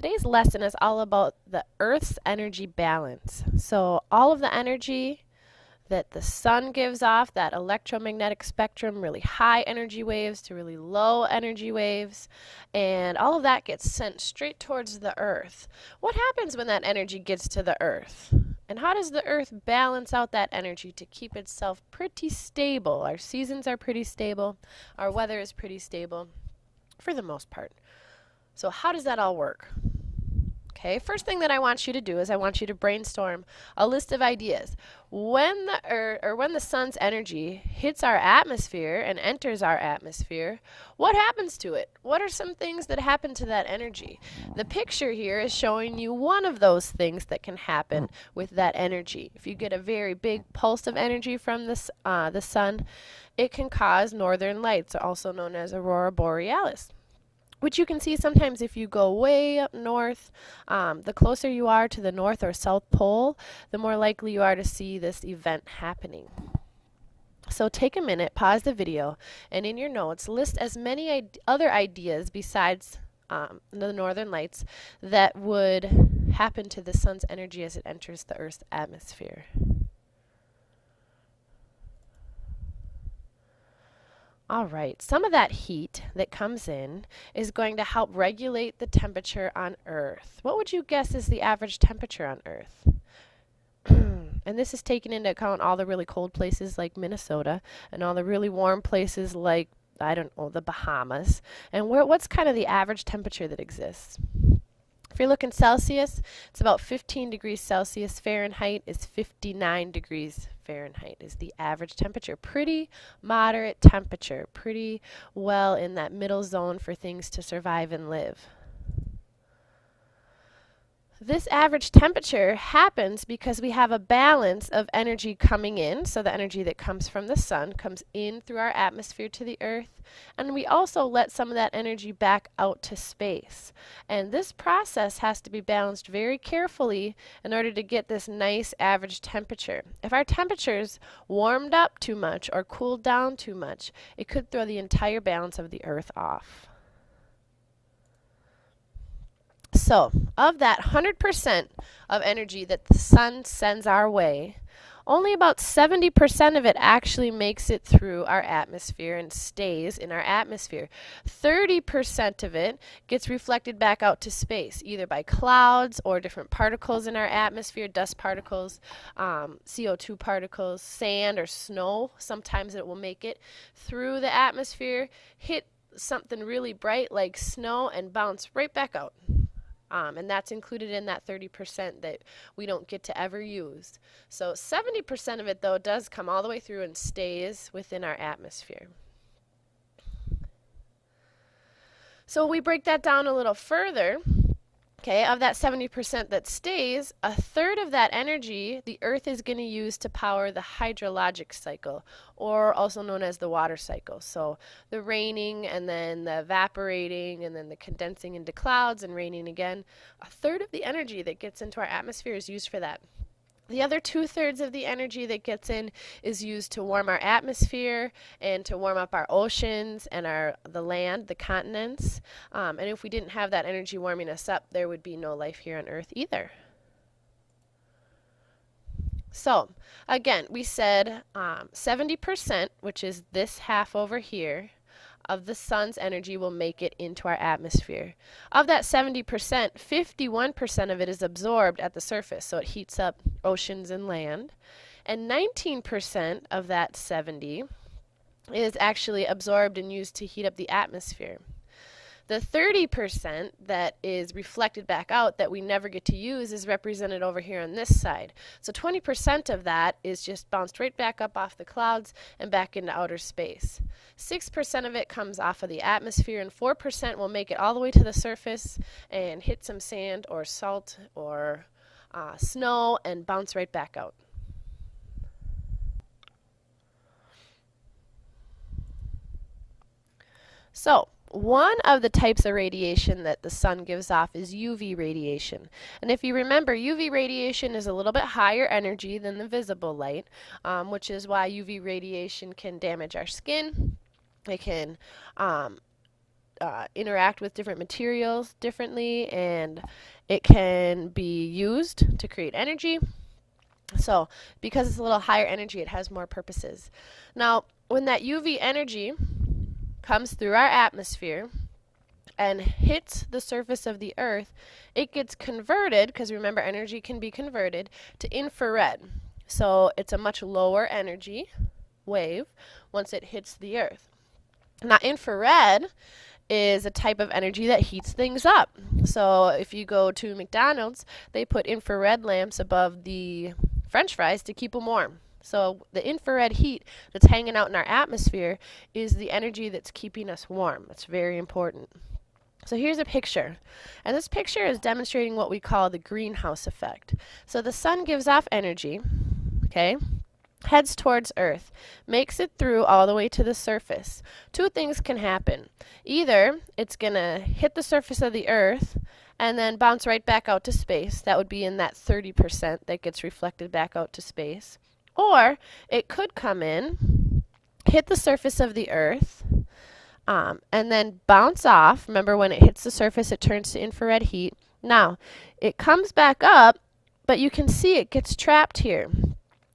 Today's lesson is all about the Earth's energy balance. So all of the energy that the sun gives off, that electromagnetic spectrum, really high energy waves to really low energy waves, and all of that gets sent straight towards the Earth. What happens when that energy gets to the Earth? And how does the Earth balance out that energy to keep itself pretty stable? Our seasons are pretty stable. Our weather is pretty stable for the most part. So how does that all work? Okay, first thing that I want you to do is I want you to brainstorm a list of ideas. When the sun's energy hits our atmosphere and enters our atmosphere, what happens to it? What are some things that happen to that energy? The picture here is showing you one of those things that can happen with that energy. If you get a very big pulse of energy from the sun, it can cause northern lights, also known as aurora borealis, which you can see sometimes if you go way up north. The closer you are to the north or south pole, the more likely you are to see this event happening. So take a minute, pause the video, and in your notes list as many other ideas besides the northern lights that would happen to the sun's energy as it enters the Earth's atmosphere. All right, some of that heat that comes in is going to help regulate the temperature on Earth. What would you guess is the average temperature on Earth? And this is taking into account all the really cold places like Minnesota and all the really warm places like, I don't know, the Bahamas. And what's kind of the average temperature that exists? If you're looking Celsius, it's about 15 degrees Celsius. Fahrenheit is 59 degrees Fahrenheit is the average temperature. Pretty moderate temperature, pretty well in that middle zone for things to survive and live. This average temperature happens because we have a balance of energy coming in, so the energy that comes from the sun comes in through our atmosphere to the Earth, and we also let some of that energy back out to space. And this process has to be balanced very carefully in order to get this nice average temperature. If our temperatures warmed up too much or cooled down too much, it could throw the entire balance of the Earth off. So, of that 100% of energy that the sun sends our way, only about 70% of it actually makes it through our atmosphere and stays in our atmosphere. 30% of it gets reflected back out to space, either by clouds or different particles in our atmosphere, dust particles, CO2 particles, sand or snow. Sometimes it will make it through the atmosphere, hit something really bright like snow, and bounce right back out. And that's included in that 30% that we don't get to ever use. So 70% of it, though, does come all the way through and stays within our atmosphere. So we break that down a little further. Okay, of that 70% that stays, a third of that energy the Earth is going to use to power the hydrologic cycle, or also known as the water cycle. So the raining and then the evaporating and then the condensing into clouds and raining again. A third of the energy that gets into our atmosphere is used for that. The other 2/3 of the energy that gets in is used to warm our atmosphere and to warm up our oceans and the land, the continents. And if we didn't have that energy warming us up, there would be no life here on Earth either. So, again, we said 70%, which is this half over here, of the sun's energy will make it into our atmosphere. Of that 70%, 51% of it is absorbed at the surface, so it heats up oceans and land. And 19% of that 70 is actually absorbed and used to heat up the atmosphere. The 30% that is reflected back out that we never get to use is represented over here on this side. So 20% of that is just bounced right back up off the clouds and back into outer space. 6% of it comes off of the atmosphere, and 4% will make it all the way to the surface and hit some sand or salt or snow and bounce right back out. So, one of the types of radiation that the sun gives off is UV radiation. And if you remember, UV radiation is a little bit higher energy than the visible light, which is why UV radiation can damage our skin. It can interact with different materials differently, and it can be used to create energy. So because it's a little higher energy, it has more purposes. Now, when that UV energy comes through our atmosphere and hits the surface of the earth, it gets converted, because remember, energy can be converted to infrared. So it's a much lower energy wave once it hits the earth. Now, infrared is a type of energy that heats things up. So if you go to McDonald's, they put infrared lamps above the French fries to keep them warm. So the infrared heat that's hanging out in our atmosphere is the energy that's keeping us warm. It's very important. So here's a picture, and this picture is demonstrating what we call the greenhouse effect. So the sun gives off energy, okay, heads towards Earth, makes it through all the way to the surface. Two things can happen. Either it's going to hit the surface of the Earth and then bounce right back out to space. That would be in that 30% that gets reflected back out to space. Or it could come in, hit the surface of the Earth, and then bounce off. Remember, when it hits the surface, it turns to infrared heat. Now, it comes back up, but you can see it gets trapped here.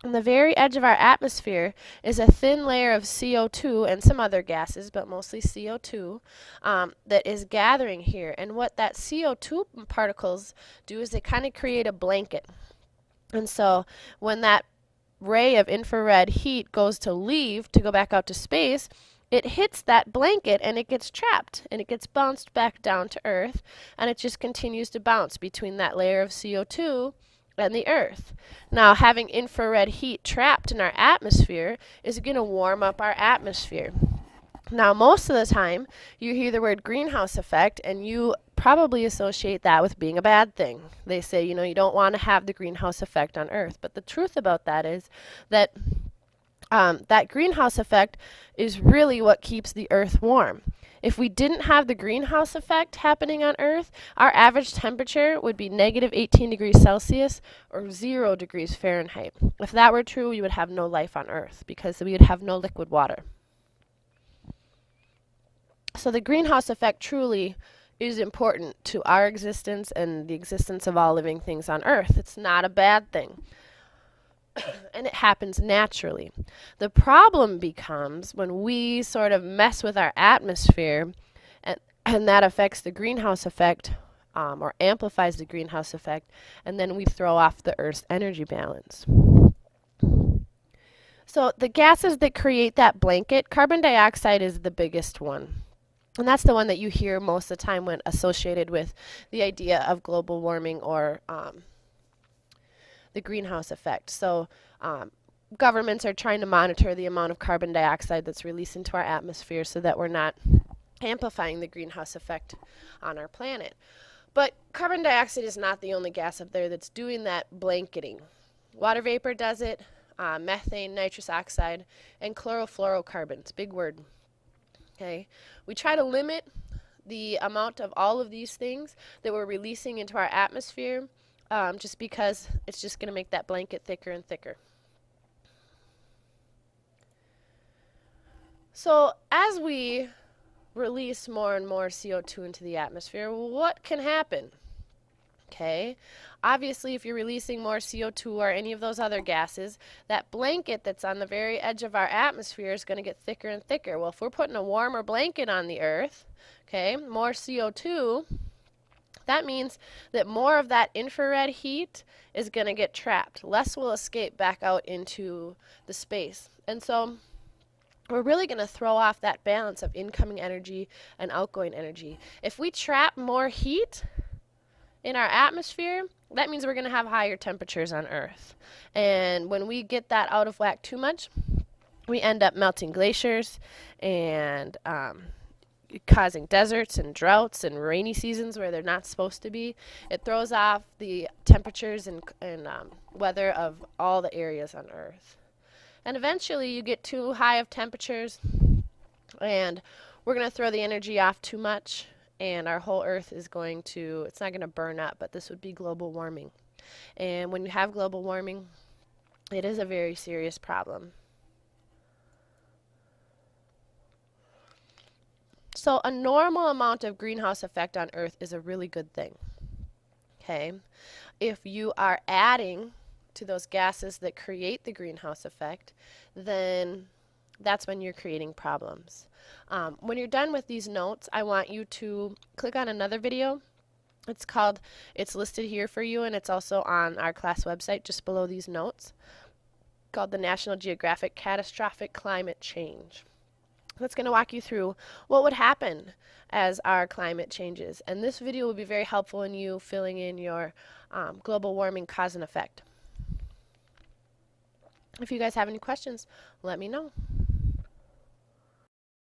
On the very edge of our atmosphere is a thin layer of CO2 and some other gases, but mostly CO2, that is gathering here. And what that CO2 particles do is they kind of create a blanket. And so when that ray of infrared heat goes to leave to go back out to space, it hits that blanket and it gets trapped and it gets bounced back down to Earth, and it just continues to bounce between that layer of CO2 and the Earth. Now, having infrared heat trapped in our atmosphere is going to warm up our atmosphere. Now, most of the time, you hear the word greenhouse effect and you probably associate that with being a bad thing. They say, you know, you don't want to have the greenhouse effect on Earth. But the truth about that is that that greenhouse effect is really what keeps the Earth warm. If we didn't have the greenhouse effect happening on Earth, our average temperature would be negative 18 degrees Celsius or 0 degrees Fahrenheit. If that were true, we would have no life on Earth because we would have no liquid water. So the greenhouse effect truly is important to our existence and the existence of all living things on Earth. It's not a bad thing. And it happens naturally. The problem becomes when we sort of mess with our atmosphere, and that affects the greenhouse effect, or amplifies the greenhouse effect, and then we throw off the Earth's energy balance. So the gases that create that blanket, carbon dioxide is the biggest one. And that's the one that you hear most of the time when associated with the idea of global warming or the greenhouse effect. So governments are trying to monitor the amount of carbon dioxide that's released into our atmosphere so that we're not amplifying the greenhouse effect on our planet. But carbon dioxide is not the only gas up there that's doing that blanketing. Water vapor does it, methane, nitrous oxide, and chlorofluorocarbons, big word. Okay, we try to limit the amount of all of these things that we're releasing into our atmosphere, just because it's just going to make that blanket thicker and thicker. So as we release more and more CO2 into the atmosphere, what can happen? Okay, obviously if you're releasing more CO2 or any of those other gases, that blanket that's on the very edge of our atmosphere is going to get thicker and thicker. Well, if we're putting a warmer blanket on the Earth, okay, more CO2, that means that more of that infrared heat is going to get trapped. Less will escape back out into the space. And so we're really going to throw off that balance of incoming energy and outgoing energy. If we trap more heat in our atmosphere, that means we're going to have higher temperatures on Earth. And when we get that out of whack too much, we end up melting glaciers and causing deserts and droughts and rainy seasons where they're not supposed to be. It throws off the temperatures and weather of all the areas on Earth. And eventually you get too high of temperatures and we're going to throw the energy off too much, and our whole Earth is going to, it's not going to burn up, but this would be global warming. And when you have global warming, it is a very serious problem. So a normal amount of greenhouse effect on Earth is a really good thing. Okay? If you are adding to those gases that create the greenhouse effect, then that's when you're creating problems. When you're done with these notes, I want you to click on another video. It's listed here for you, and it's also on our class website just below these notes, called the National Geographic Catastrophic Climate Change. That's going to walk you through what would happen as our climate changes. And this video will be very helpful in you filling in your global warming cause and effect. If you guys have any questions, let me know.